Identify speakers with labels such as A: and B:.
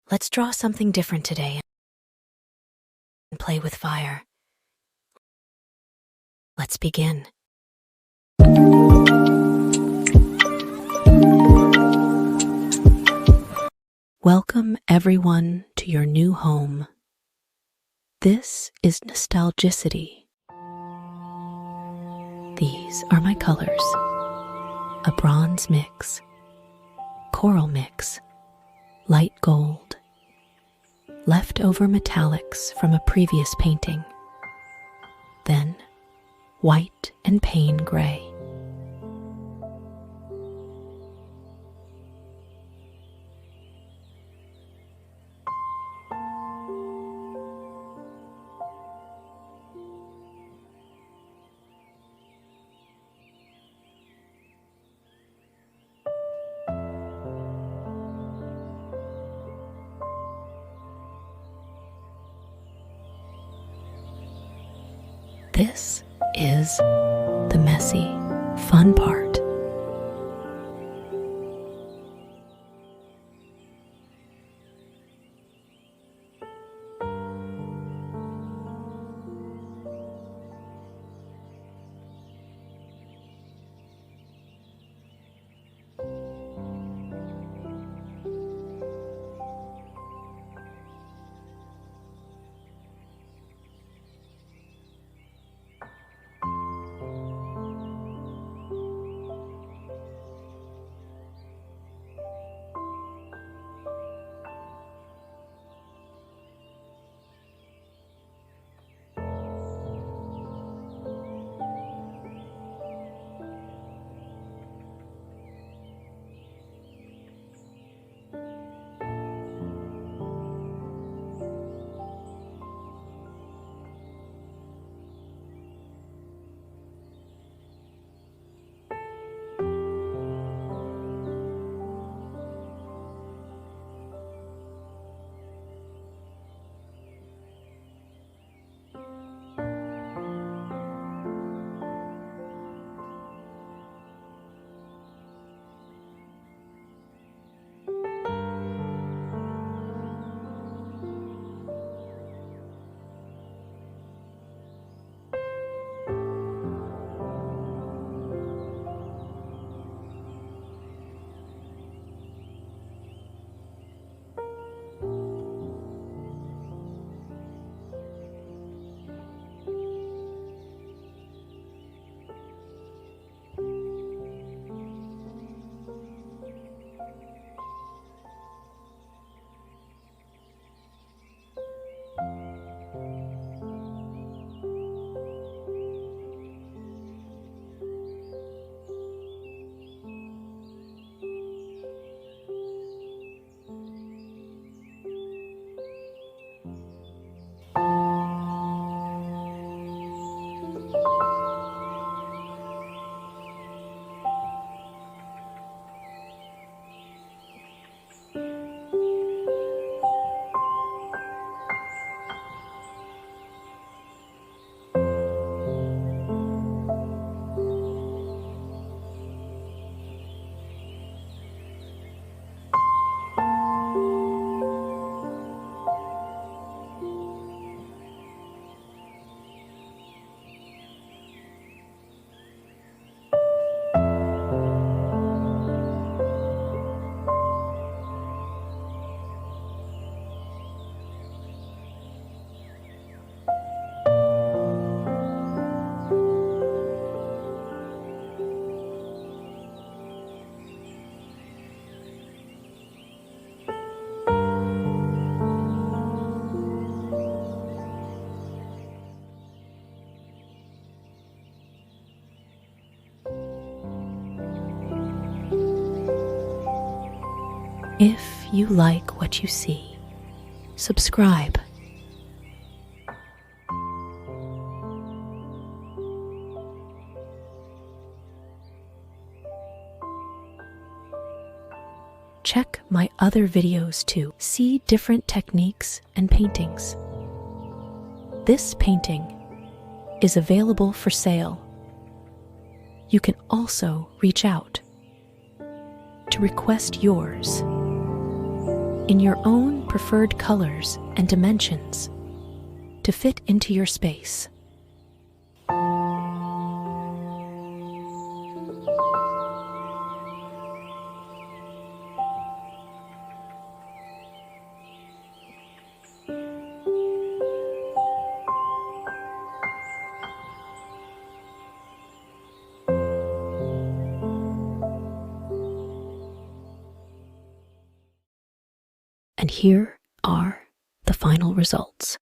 A: Let's draw something different today and play with fire. Let's begin. Welcome everyone to your new home. This is Nostalgicity. These are my colors. A bronze mix, coral mix, light gold, leftover metallics from a previous painting, then white and pain gray. This is the messy, fun part. If you like what you see, subscribe. Check my other videos to see different techniques and paintings. This painting is available for sale. You can also reach out to request yours. in your own preferred colors and dimensions to fit into your space. And here are the final results.